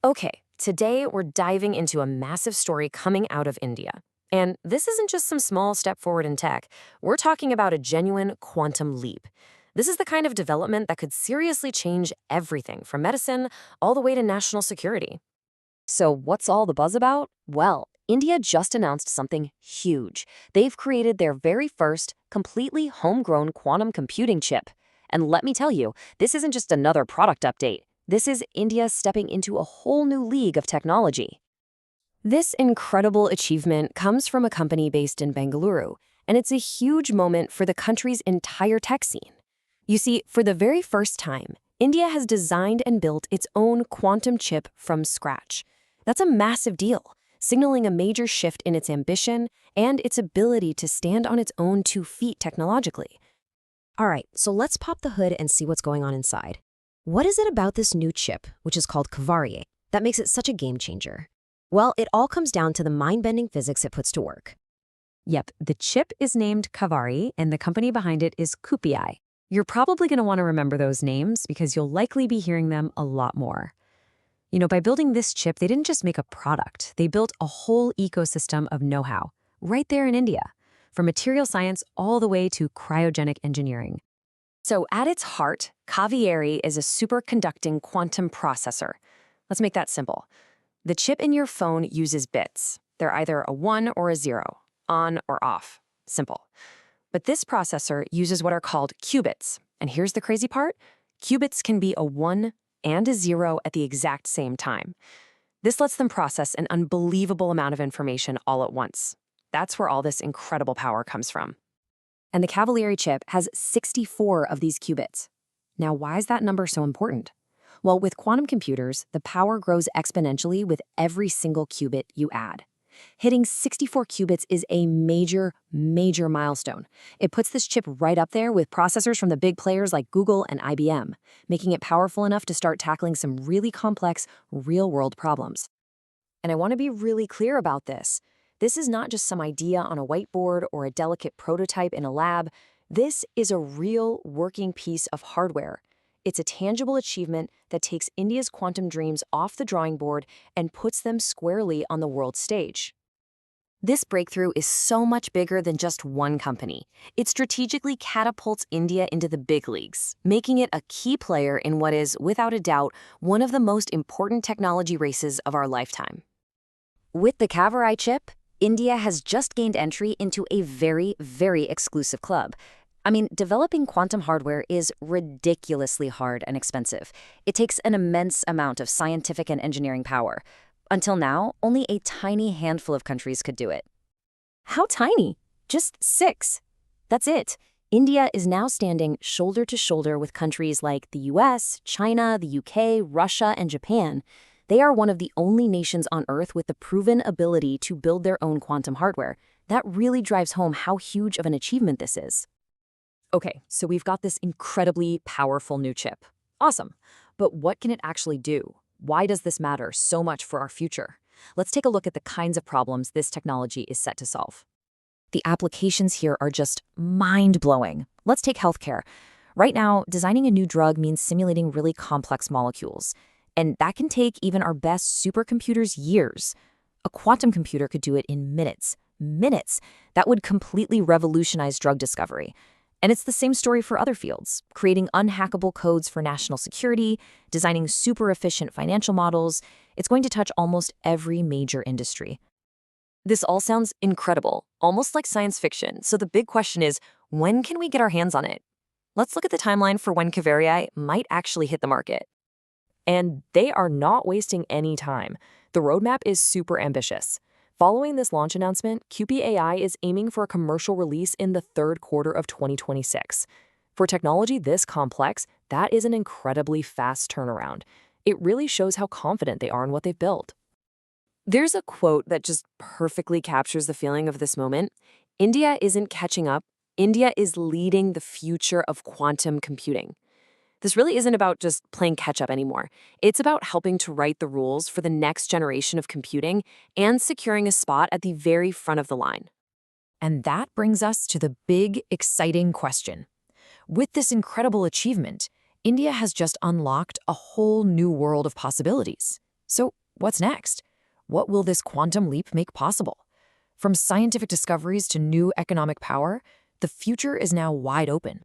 Okay, today we're diving into a massive story coming out of India. And this isn't just some small step forward in tech. We're talking about a genuine quantum leap. This is the kind of development that could seriously change everything from medicine all the way to national security. So, what's all the buzz about? Well, India just announced something huge. They've created their very first, completely homegrown quantum computing chip. And let me tell you, this isn't just another product update. This is India stepping into a whole new league of technology. This incredible achievement comes from a company based in Bengaluru, and it's a huge moment for the country's entire tech scene. You see, for the very first time, India has designed and built its own quantum chip from scratch. That's a massive deal, signaling a major shift in its ambition and its ability to stand on its own 2 feet technologically. All right, so let's pop the hood and see what's going on inside. What is it about this new chip, which is called Kaveri, that makes it such a game changer? Well, it all comes down to the mind-bending physics it puts to work. Yep, the chip is named Kaveri, and the company behind it is QPI. You're probably going to want to remember those names because you'll likely be hearing them a lot more. By building this chip, they didn't just make a product. They built a whole ecosystem of know-how, right there in India, from material science all the way to cryogenic engineering. So at its heart, Kaveri is a superconducting quantum processor. Let's make that simple. The chip in your phone uses bits. They're either a 1 or a 0, on or off. Simple. But this processor uses what are called qubits. And here's the crazy part. Qubits can be a 1 and a 0 at the exact same time. This lets them process an unbelievable amount of information all at once. That's where all this incredible power comes from. And the Kaveri chip has 64 of these qubits. Now, why is that number so important? Well, with quantum computers, the power grows exponentially with every single qubit you add. Hitting 64 qubits is a major, major milestone. It puts this chip right up there with processors from the big players like Google and IBM, making it powerful enough to start tackling some really complex, real-world problems. And I want to be really clear about this. This is not just some idea on a whiteboard or a delicate prototype in a lab. This is a real working piece of hardware. It's a tangible achievement that takes India's quantum dreams off the drawing board and puts them squarely on the world stage. This breakthrough is so much bigger than just one company. It strategically catapults India into the big leagues, making it a key player in what is, without a doubt, one of the most important technology races of our lifetime. With the Kaveri chip, India has just gained entry into a very, very exclusive club. Developing quantum hardware is ridiculously hard and expensive. It takes an immense amount of scientific and engineering power. Until now, only a tiny handful of countries could do it. How tiny? Just 6. That's it. India is now standing shoulder to shoulder with countries like the US, China, the UK, Russia, and Japan. They are one of the only nations on Earth with the proven ability to build their own quantum hardware. That really drives home how huge of an achievement this is. Okay, so we've got this incredibly powerful new chip. Awesome. But what can it actually do? Why does this matter so much for our future? Let's take a look at the kinds of problems this technology is set to solve. The applications here are just mind-blowing. Let's take healthcare. Right now, designing a new drug means simulating really complex molecules. And that can take even our best supercomputers years. A quantum computer could do it in minutes. Minutes! That would completely revolutionize drug discovery. And it's the same story for other fields, creating unhackable codes for national security, designing super efficient financial models. It's going to touch almost every major industry. This all sounds incredible, almost like science fiction. So the big question is, when can we get our hands on it? Let's look at the timeline for when Kaveri might actually hit the market. And they are not wasting any time. The roadmap is super ambitious. Following this launch announcement, QPAI is aiming for a commercial release in the third quarter of 2026. For technology this complex, that is an incredibly fast turnaround. It really shows how confident they are in what they've built. There's a quote that just perfectly captures the feeling of this moment. India isn't catching up. India is leading the future of quantum computing. This really isn't about just playing catch-up anymore. It's about helping to write the rules for the next generation of computing and securing a spot at the very front of the line. And that brings us to the big, exciting question. With this incredible achievement, India has just unlocked a whole new world of possibilities. So, what's next? What will this quantum leap make possible? From scientific discoveries to new economic power, the future is now wide open.